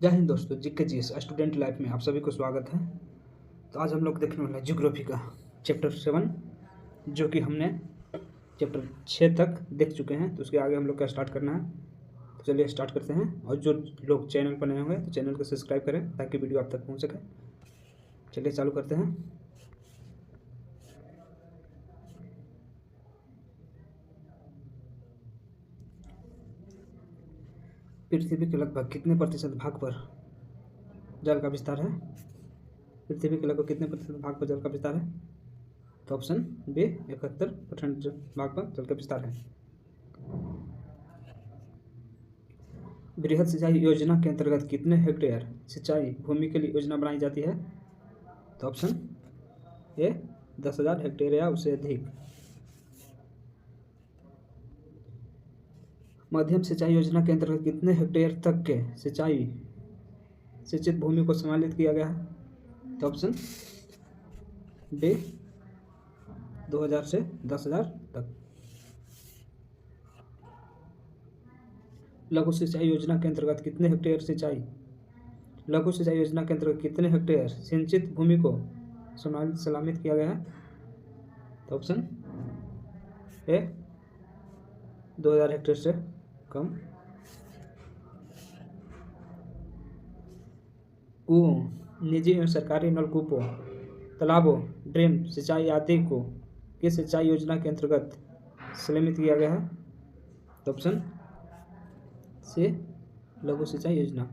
जय हिंद दोस्तों, जीके जी student life में आप सभी को स्वागत है। तो आज हम लोग देखने वाले हैं ज्योग्राफी का चैप्टर 7, जो कि हमने चैप्टर 6 तक देख चुके हैं। तो उसके आगे हम लोग का स्टार्ट करना है। तो चलिए स्टार्ट करते हैं। और जो लोग चैनल पर नए हुए तो चैनल को सब्सक्राइब करें ताकि वीडियो आप तक पहुँच सके। चलिए चालू करते हैं। पृथ्वी के लगभग कितने प्रतिशत भाग पर जल का विस्तार है? पृथ्वी के लगभग कितने प्रतिशत भाग पर जल का विस्तार है? तो ऑप्शन बी 71% भाग पर जल का विस्तार है। बृहद सिंचाई योजना के अंतर्गत कितने हेक्टेयर सिंचाई भूमि के लिए योजना बनाई जाती है? तो ऑप्शन ए 10,000 हेक्टेयर या उससे अधिक। मध्यम सिंचाई योजना के अंतर्गत कितने हेक्टेयर तक के सिंचित भूमि को सम्मिलित किया गया है? तो ऑप्शन बी 2,000 से 10,000 तक। लघु सिंचाई योजना के अंतर्गत कितने हेक्टेयर सिंचित भूमि को सम्मिलित किया गया है? तो ऑप्शन ए 2,000 हेक्टेयर से कम। कुओं, निजी एवं सरकारी नलकूपों, तालाबों, ड्रिप सिंचाई आदि को किस सिंचाई योजना के अंतर्गत सम्मिलित किया गया है? तो ऑप्शन सी लघु सिंचाई योजना।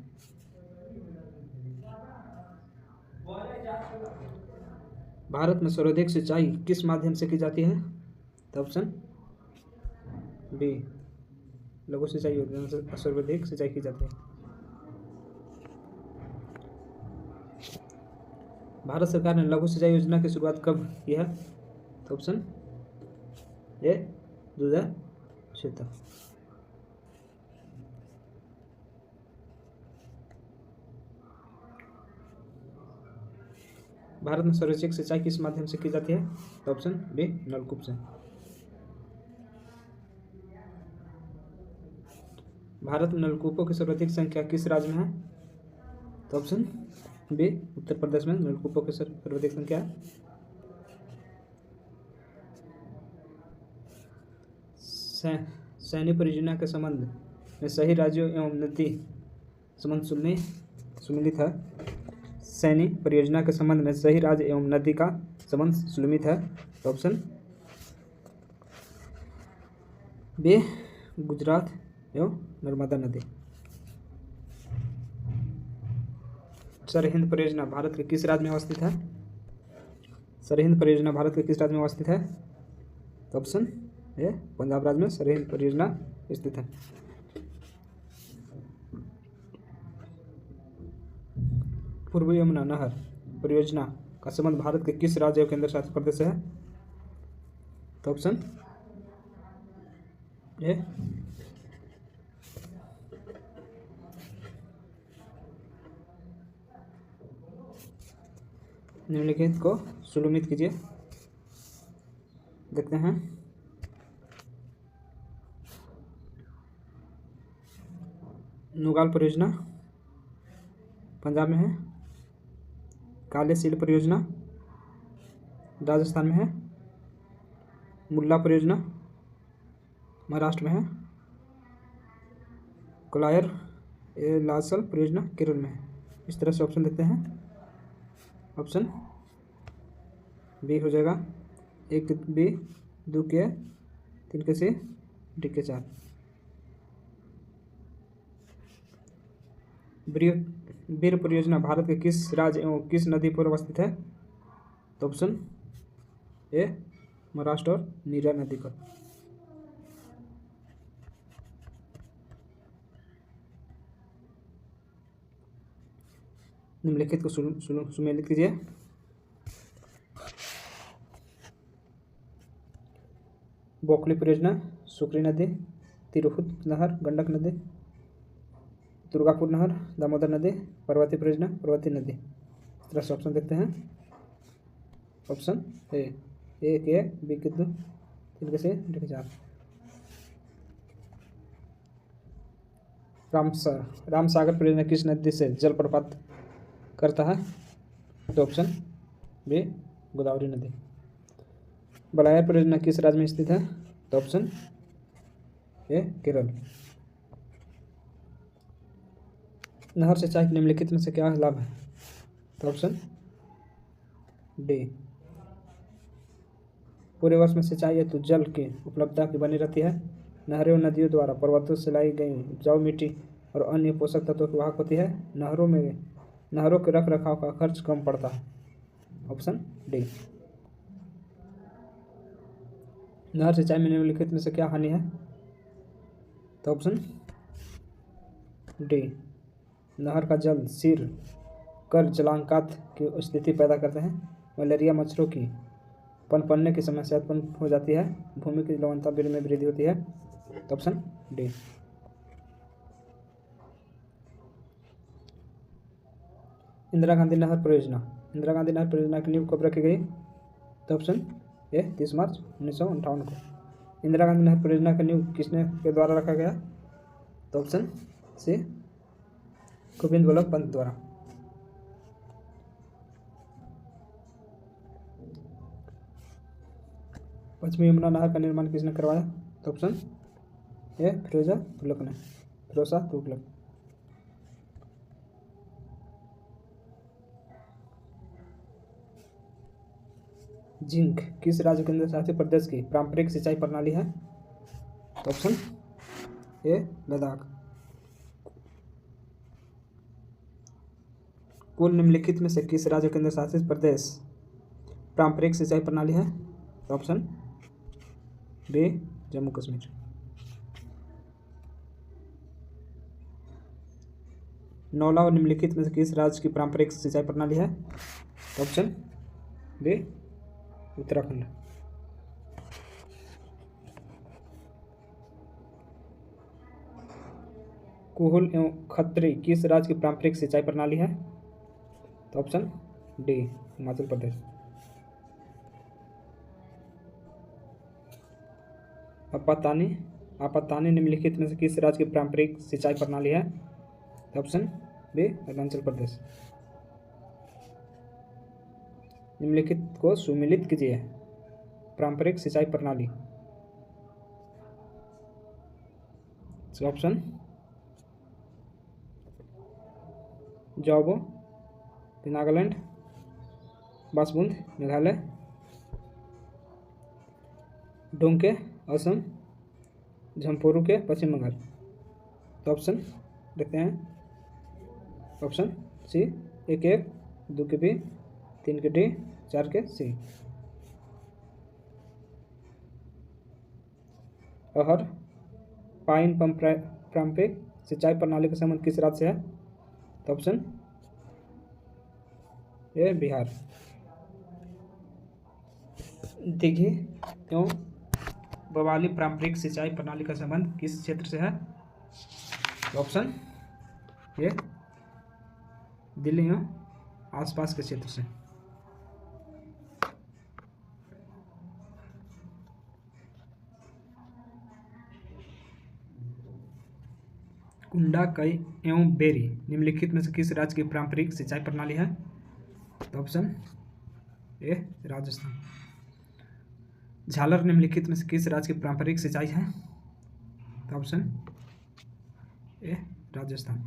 भारत में सर्वाधिक सिंचाई किस माध्यम से की जाती है? तो ऑप्शन बी लघु सिंचाई योजना से सर्वाधिक सिंचाई की जाती है। भारत सरकार ने लघु सिंचाई योजना की शुरुआत कब की है? तो ऑप्शन ए 2006 तक। भारत में सर्वाधिक सिंचाई किस माध्यम से की जाती है? तो ऑप्शन बी नलकूप से। भारत में नलकूपों की सर्वाधिक संख्या किस राज्य में है? तो ऑप्शन बी उत्तर प्रदेश में नलकूपों की सर्वाधिक संख्या है। सैनी परियोजना के संबंध में सही राज्यों एवं नदी संबंध सुमिलित है। सैनी परियोजना के संबंध में सही राज्य एवं नदी का संबंध सुमिलित है। तो ऑप्शन बी गुजरात एवं नर्मदा नदी। सरहिंद परियोजना भारत के किस राज्य में अवस्थित है? सरहिंद परियोजना भारत के किस राज्य में अवस्थित है? तो ऑप्शन ए पंजाब राज्य में सरहिंद परियोजना स्थित है। पूर्व यमुना नहर परियोजना का संबंध भारत के किस राज्य और केंद्र शासित प्रदेश से है? तो ऑप्शन ए निम्नलिखित को सुलमित कीजिए। देखते हैं। नुगाल परियोजना पंजाब में है। काले सील परियोजना राजस्थान में है। मुल्ला परियोजना महाराष्ट्र में है। कोलायर लासल परियोजना केरल में है। इस तरह से ऑप्शन देते हैं। ऑप्शन बी हो जाएगा 1 बी, 2 के, 3 के सी, डी के 4। बीर परियोजना भारत के किस राज्य एवं किस नदी पर अवस्थित है? तो ऑप्शन ए महाराष्ट्र और नीरा नदी पर। निम्नलिखित को सुमेलित कीजिए। बोखली परियोजना, सुकरी नदी, तिरहुत नहर, गंडक नदी, दुर्गापुर नहर, दामोदर नदी, पर्वती परियोजना, पर्वती नदी। इस तरह से ऑप्शन देखते हैं। ऑप्शन ए 1 के, बी के 2, 3 के सी, डी के 4। रामसागर परियोजना किस नदी से जलप्रपात करता है? तो ऑप्शन बी गोदावरी नदी। बलाया परियोजना किस राज्य में स्थित है? तो ऑप्शन ए केरल। नहर सिंचाई के निम्नलिखित में से क्या लाभ है? तो ऑप्शन डी पूरे वर्ष में सिंचाई हेतु जल की उपलब्धता की बनी रहती है। नहरें और नदियों द्वारा पर्वतों से लाई गई उपजाऊ मिट्टी और अन्य पोषक तत्वों की वाहक होती है। नहरों के रख रखाव का खर्च कम पड़ता है। Option D. नहर सिंचाई में निम्नलिखित में से क्या हानि है? तो ऑप्शन डी नहर का जल सिर कर जलांकात की स्थिति पैदा करते हैं। मलेरिया मच्छरों की पनपने की समस्या उत्पन्न हो जाती है। भूमि की लवणता में वृद्धि होती है। तो ऑप्शन डी। इंदिरा गांधी नहर परियोजना की नींव कब रखी गई? तो ऑप्शन ए 30 मार्च 1958 को। इंदिरा गांधी नहर परियोजना की नींव किसने के द्वारा रखा गया? तो ऑप्शन सी गोविंद वल्लभ पंत द्वारा। पश्चिमी यमुना नहर का निर्माण किसने करवाया? तो option A Firoz Tughlaq. Zinc किस राज्य केंद्र शासित प्रदेश की पारंपरिक सिंचाई प्रणाली है? तो ऑप्शन ए लद्दाख। कुल निम्नलिखित में से किस राज्य केंद्र शासित प्रदेश पारंपरिक सिंचाई प्रणाली है? तो ऑप्शन बी जम्मू कश्मीर। नौला और निम्नलिखित में से किस राज्य की पारंपरिक सिंचाई प्रणाली है? तो ऑप्शन बी उत्तराखंड। कुहल एवं खत्री किस राज्य की पारंपरिक सिंचाई प्रणाली है? तो ऑप्शन डी हिमाचल प्रदेश। आपातानी निम्नलिखित में से किस राज्य की पारंपरिक सिंचाई प्रणाली है? तो ऑप्शन बी अरुणाचल प्रदेश। निम्नलिखित को सुमिलित कीजिए। पारंपरिक सिंचाई प्रणाली। ऑप्शन जाओबो नागालैंड, बासबुंद मेघालय, डोंके असम, झम्पोरू के पश्चिम बंगाल। तो ऑप्शन देखते हैं। ऑप्शन सी 1 2 के बी 3 के डी 4 के सी। अहर पाइन पंप पारंपरिक सिंचाई प्रणाली का संबंध किस राज्य से है? तो ऑप्शन ए बिहार। दिघी एवं बवाली पारंपरिक सिंचाई प्रणाली का संबंध किस क्षेत्र से है? तो ऑप्शन ए दिल्ली एवं आसपास के क्षेत्र से। कुंडा कई एवं बेरी निम्नलिखित में से किस राज्य की पारंपरिक सिंचाई प्रणाली है? तो ऑप्शन ए राजस्थान। झालर निम्नलिखित में से किस राज्य की पारंपरिक सिंचाई है? तो ऑप्शन ए राजस्थान।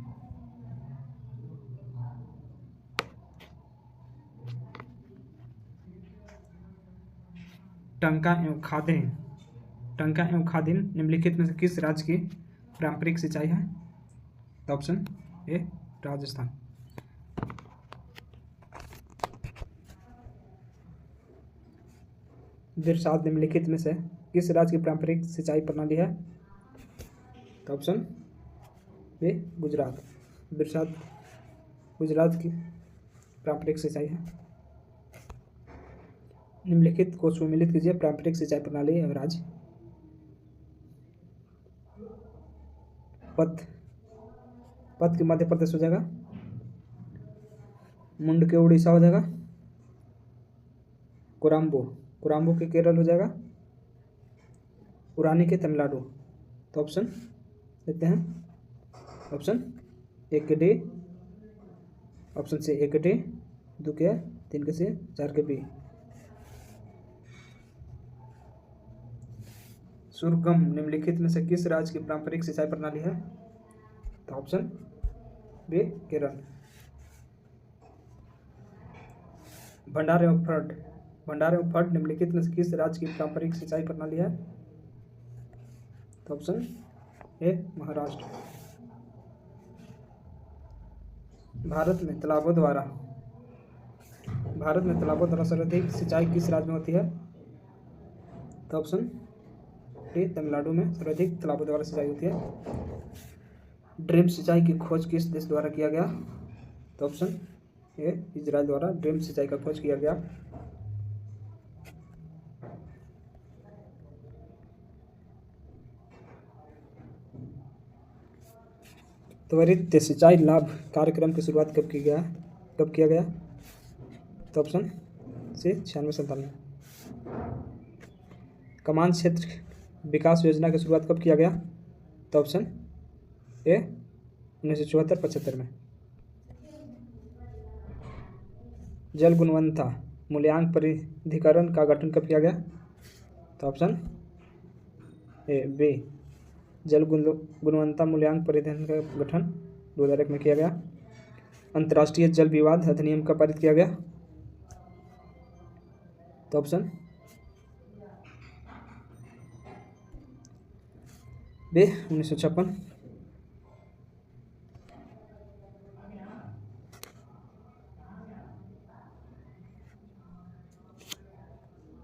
टंका एवं खादिन निम्नलिखित में से किस राज्य की पारंपरिक सिंचाई है? तो ऑप्शन ए राजस्थान। बिरसात निम्नलिखित में से किस राज्य की पारंपरिक सिंचाई प्रणाली है? तो ऑप्शन बी गुजरात। बिरसात गुजरात की पारंपरिक सिंचाई है। निम्नलिखित को सुमिलित कीजिए। पारंपरिक सिंचाई प्रणाली एवं राज्य। पथ के मध्य प्रदेश हो जाएगा। मुंड के उड़ीसा हो जाएगा। कोराम्बो के केरल हो जाएगा। उरानी के तमिलनाडु। तो ऑप्शन देखते हैं। ऑप्शन एक के डी, ऑप्शन सी एक के डी, दो के, तीन के सी, चार के बी। सुरगम निम्नलिखित में से किस राज्य की पारंपरिक सिंचाई प्रणाली है? तो ऑप्शन बी केरल। भंडार एवं फ्लड, भंडार एवं फ्लड निम्नलिखित में से किस राज्य की पारंपरिक सिंचाई प्रणाली है? तो ऑप्शन ए महाराष्ट्र। भारत में तालाबों द्वारा सर्वाधिक सिंचाई किस राज्य में होती है? तो ऑप्शन डी तमिलनाडु में सर्वाधिक तालाबों द्वारा सिंचाई होती है। ड्रिप सिंचाई की खोज किस देश द्वारा किया गया? तो ऑप्शन ए इजराइल द्वारा ड्रिप सिंचाई का खोज किया गया। त्वरित सिंचाई लाभ कार्यक्रम की शुरुआत कब किया गया? तो ऑप्शन सी 96-97। कमान क्षेत्र विकास योजना की शुरुआत कब किया गया? तो ऑप्शन ए 1974-75 में। जल गुणवत्ता मूल्यांकन प्राधिकरण का गठन कब किया गया? तो ऑप्शन ए बी जल गुणवत्ता मूल्यांकन प्राधिकरण का गठन 2001 में किया गया। अंतर्राष्ट्रीय जल विवाद अधिनियम कब पारित किया गया? तो ऑप्शन बी 1956।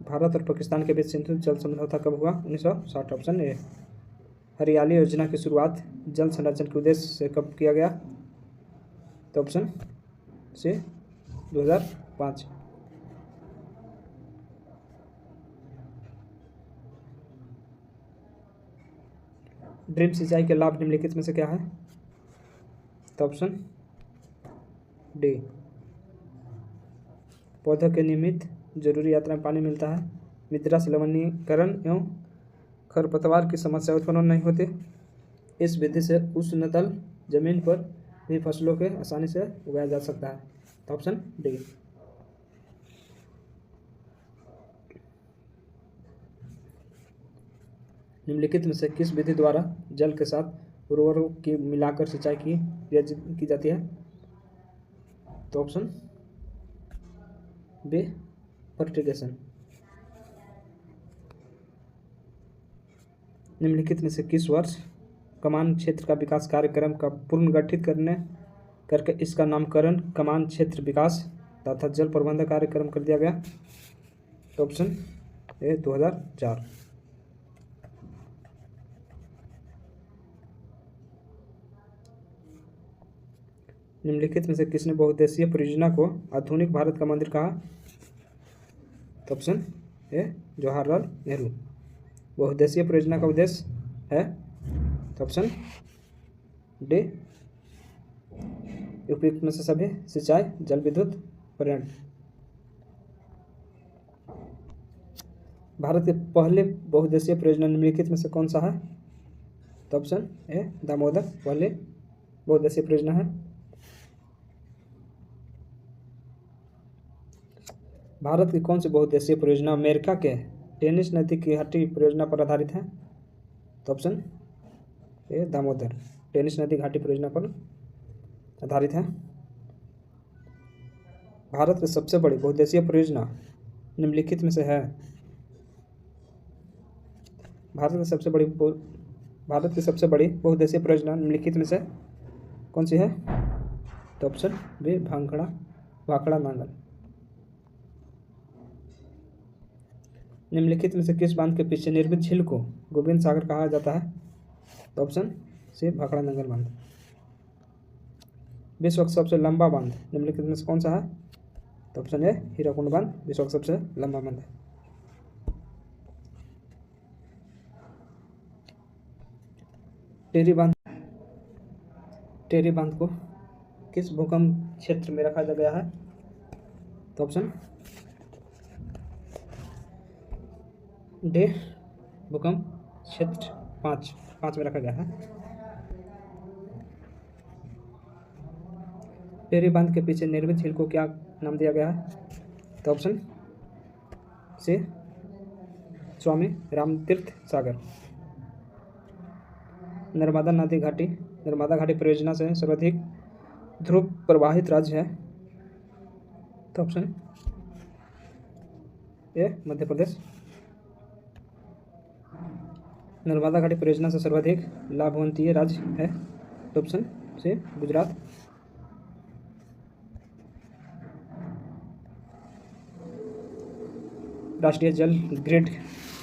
भारत और पाकिस्तान के बीच सिंधु जल समझौता कब हुआ? 1960। Option A. हरियाली योजना की शुरुआत जल संरक्षण के उद्देश्य से कब किया गया? तो ऑप्शन सी 2005। ड्रिप सिंचाई के लाभ निम्नलिखित में से क्या है? तो ऑप्शन डी पौधों के नियमित जरूरी मात्रा में पानी मिलता है। मृदा संलवनीकरण एवं खरपतवार की समस्या उत्पन्न नहीं होती। इस विधि से उष्णतल जमीन पर भी फसलों के आसानी से उगाया जा सकता है। तो ऑप्शन डी। निम्नलिखित में से किस विधि द्वारा जल के साथ उर्वरकों की मिलाकर सिंचाई की जाती है? तो ऑप्शन बी फर्टिगेशन। निम्नलिखित में से किस वर्ष कमान क्षेत्र का विकास कार्यक्रम का पुनर्गठित करके इसका नामकरण कमान क्षेत्र विकास तथा जल प्रबंधन कार्यक्रम कर दिया गया? तो ऑप्शन ए 2004। निम्नलिखित में से किसने बहुउद्देशीय परियोजना को आधुनिक भारत का मंदिर कहा? तो ऑप्शन ए जवाहरलाल नेहरू। बहुउद्देशीय परियोजना का उद्देश्य है? तो ऑप्शन डी उपयुक्त में से सभी सिंचाई, जल विद्युत, पर्यटन। भारत के पहले बहुउद्देशीय परियोजना निम्नलिखित में से कौन सा है? तो ऑप्शन ए दामोदर पहले बहुउद्देशीय परियोजना है। भारत की कौन सी बहुउद्देशीय परियोजना अमेरिका के टेनिस नदी की घाटी परियोजना पर आधारित है? तो ऑप्शन ए दामोदर टेनिस नदी घाटी परियोजना पर आधारित है। भारत की सबसे बड़ी बहुउद्देशीय परियोजना निम्नलिखित में से है? भारत की सबसे बड़ी बहुउद्देशीय परियोजना निम्नलिखित में से कौन सी है? तो ऑप्शन बी भाखड़ा नांगल। निम्नलिखित में से किस बांध के पीछे निर्मित झील को गोविंद सागर कहा जाता है? तो ऑप्शन सी भाखड़ा नांगल बांध। विश्व का सबसे लंबा बांध निम्नलिखित में से कौन सा है? तो ऑप्शन ए हीराकुंड बांध विश्व का सबसे लंबा बांध है। टेरी बांध को किस भूकंप क्षेत्र में रखा गया है? तो ऑप्शन डी भूकंप क्षेत्र 5 में रखा गया है। टिहरी बांध के पीछे निर्मित झील को क्या नाम दिया गया है? तो ऑप्शन सी स्वामी रामतीर्थ सागर। नर्मदा घाटी परियोजना से सर्वाधिक ध्रुव प्रवाहित राज्य है? तो ऑप्शन ए मध्य प्रदेश। नर्मदा घाटी परियोजना से सर्वाधिक लाभान्वित राज्य है? तो ऑप्शन सी गुजरात। राष्ट्रीय जल ग्रिड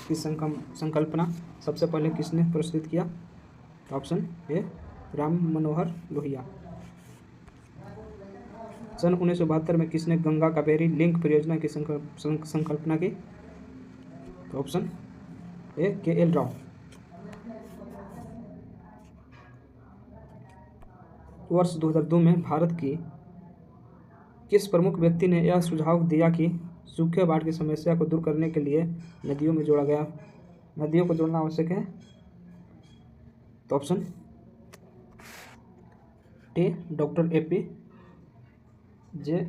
की संकल्पना सबसे पहले किसने प्रस्तुत किया? तो ऑप्शन ए राम मनोहर लोहिया। सन 1972 में किसने गंगा कावेरी लिंक परियोजना की संकल्पना की? तो ऑप्शन ए KL राव। वर्ष 2002 में भारत की किस प्रमुख व्यक्ति ने यह सुझाव दिया कि सूखे बाढ़ की समस्या को दूर करने के लिए नदियों को जोड़ना आवश्यक है? तो option T doctor APJ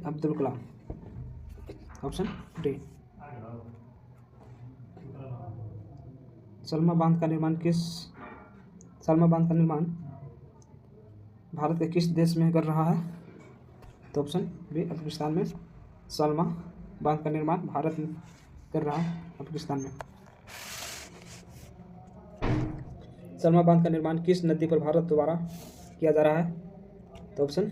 Abdul Kalam. Option D. Salma बांध का निर्माण भारत के किस देश में कर रहा है? तो ऑप्शन बी अफगानिस्तान में। सलमा बांध का निर्माण भारत में कर रहा है अफगानिस्तान में। सलमा बांध का निर्माण किस नदी पर भारत द्वारा किया जा रहा है? तो ऑप्शन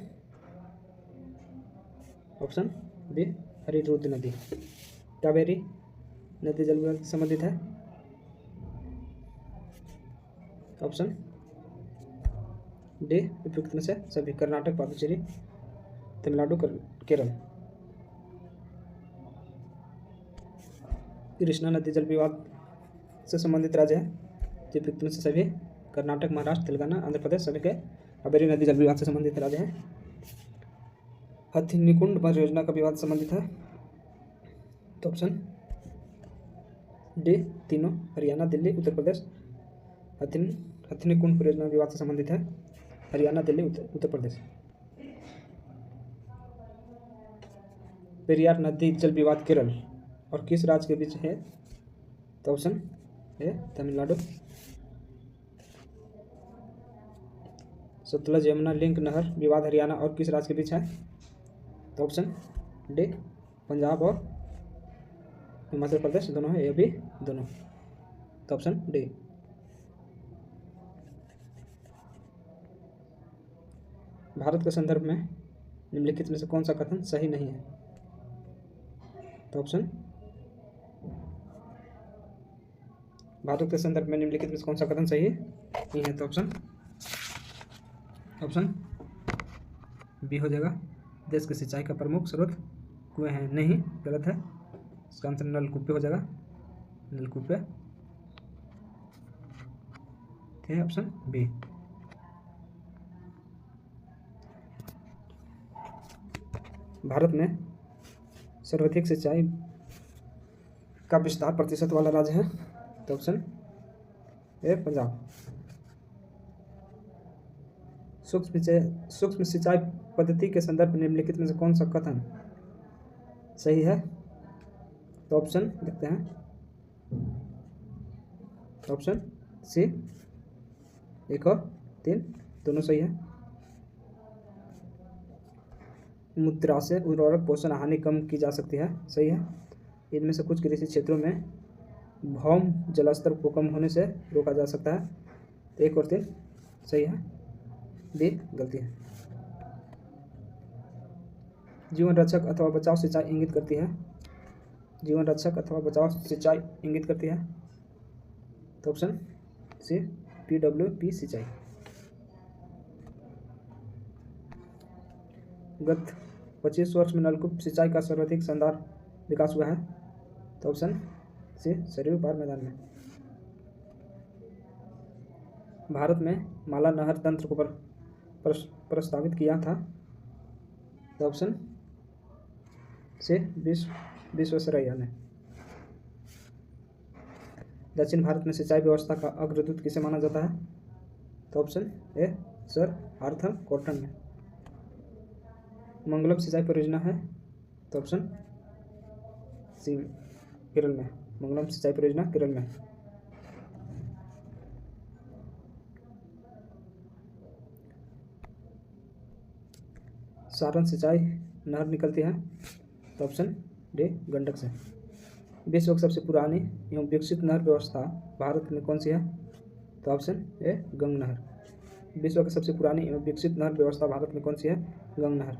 बी हरिरुद्र नदी। कावेरी नदी जल विवाद से संबंधित है? ऑप्शन डी उपयुक्त में से सभी। कर्नाटक, पुडुचेरी, तमिलनाडु, केरल। कृष्णा नदी जल विवाद से संबंधित राज्य है? उपयुक्त में से सभी। कर्नाटक, महाराष्ट्र, तेलंगाना, आंध्र प्रदेश सभी के। कावेरी नदी जल विवाद से संबंधित राज्य है। हथिनीकुंड परियोजना का विवाद संबंधित है? तो ऑप्शन डी तीनों। हरियाणा, दिल्ली, उत्तर प्रदेश। हथिनीकुंड परियोजना विवाद से संबंधित है? हरियाणा, दिल्ली, उत्तर प्रदेश। पेरियार नदी जल विवाद केरल और किस राज्य के बीच है? तो ऑप्शन ए तमिलनाडु। सतलज यमुना लिंक नहर विवाद हरियाणा और किस राज्य के बीच है? तो ऑप्शन डी पंजाब और हिमाचल प्रदेश दोनों है, ये भी दोनों। तो ऑप्शन डी। भारत के संदर्भ में निम्नलिखित में से कौन सा कथन सही नहीं है? तो ऑप्शन भारत के संदर्भ में निम्नलिखित में से कौन सा कथन सही नहीं है? तो ऑप्शन बी हो जाएगा। देश की सिंचाई का प्रमुख स्रोत कुएं हैं? नहीं, गलत है। इसका आंसर नलकूपे हो जाएगा। नलकूपे है ऑप्शन बी। भारत में सर्वाधिक सिंचाई का विस्तार प्रतिशत वाला राज्य है? तो ऑप्शन ए पंजाब। सूक्ष्म सिंचाई पद्धति के संदर्भ में निम्नलिखित में से कौन सा कथन सही है? तो ऑप्शन देखते हैं। ऑप्शन सी 1 और 3 दोनों सही है। मुद्रा से उर्वरक पोषण हानि कम की जा सकती है? सही है। इनमें से कुछ कृषि क्षेत्रों में भौम जलस्तर को कम होने से रोका जा सकता है? 1 और 3 सही है। बी गलती है। जीवन रक्षक अथवा बचाव सिंचाई इंगित करती है? जीवन रक्षक अथवा बचाव सिंचाई इंगित करती है? तो ऑप्शन सी PWP सिंचाई। गत 25 वर्ष में नलकूप सिंचाई का सर्वाधिक शानदार विकास हुआ है? तो ऑप्शन सी सरयू पार मैदान में। भारत में माला नहर तंत्र को प्रस्तावित किया था? तो ऑप्शन से विश्वेश्वरैया ने। दक्षिण भारत में सिंचाई व्यवस्था का अग्रदूत किसे माना जाता है? तो ऑप्शन ए सर आर्थर कॉटन ने। मंगलम सिंचाई परियोजना है, तो ऑप्शन सी केरल में। मंगलम सिंचाई परियोजना केरल में। सारण सिंचाई नहर निकलती है, तो ऑप्शन डी गंडक से। विश्व की सबसे पुरानी एवं विकसित नहर व्यवस्था भारत में कौन सी है, तो ऑप्शन ए गंग नहर। विश्व की सबसे पुरानी एवं विकसित नहर व्यवस्था भारत में कौन सी है, गंग नहर।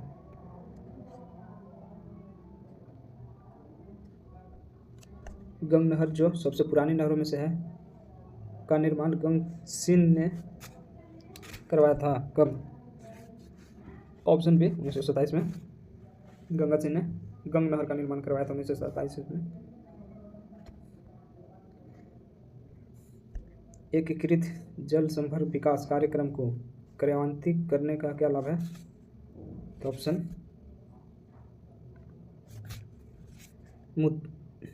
गंग नहर जो सबसे पुरानी नहरों में से है, का निर्माण गंग सिंह ने करवाया था, कब? ऑप्शन बी 1927 में गंगा सिंह ने गंग नहर का निर्माण करवाया था 1927 में। एकीकृत जल संभर विकास कार्यक्रम को क्रियान्वित करने का क्या लाभ है, तो ऑप्शन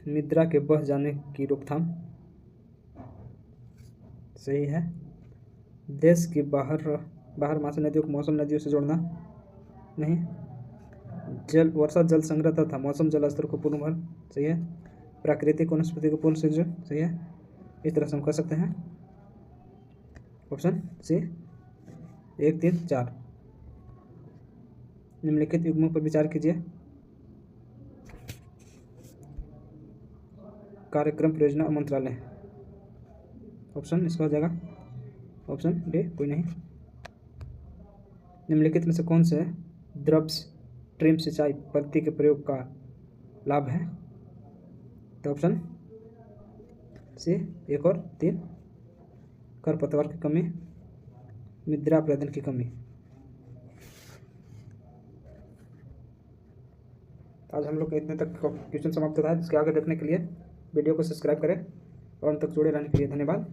मृदा के बह जाने की रोकथाम, सही है। देश की बारहमासी नदियों को मौसम नदियों से जोड़ना, नहीं। वर्षा जल संग्रह तथा मौसम जल स्तर को पुनर्भरण, सही है। प्राकृतिक वनस्पति को पुनर्सृजन, सही है। इस तरह से हम कर सकते हैं। Option C 1, 3, 4। निम्नलिखित युग्मों पर विचार कीजिए। कार्यक्रम परियोजना और मंत्रालय, ऑप्शन इसका हो जाएगा ऑप्शन डी कोई नहीं। निम्नलिखित में से कौन से द्रव स्ट्रीम सिंचाई पद्धति के प्रयोग का लाभ है, तो ऑप्शन सी 1 और 3। खरपतवार की कमी, मृदा अपरदन की कमी। आज हम लोग इतने तक क्वेश्चन समाप्त होता है। इसके आगे देखने के लिए वीडियो को सब्सक्राइब करें और अंत तक जुड़े रहने के लिए धन्यवाद।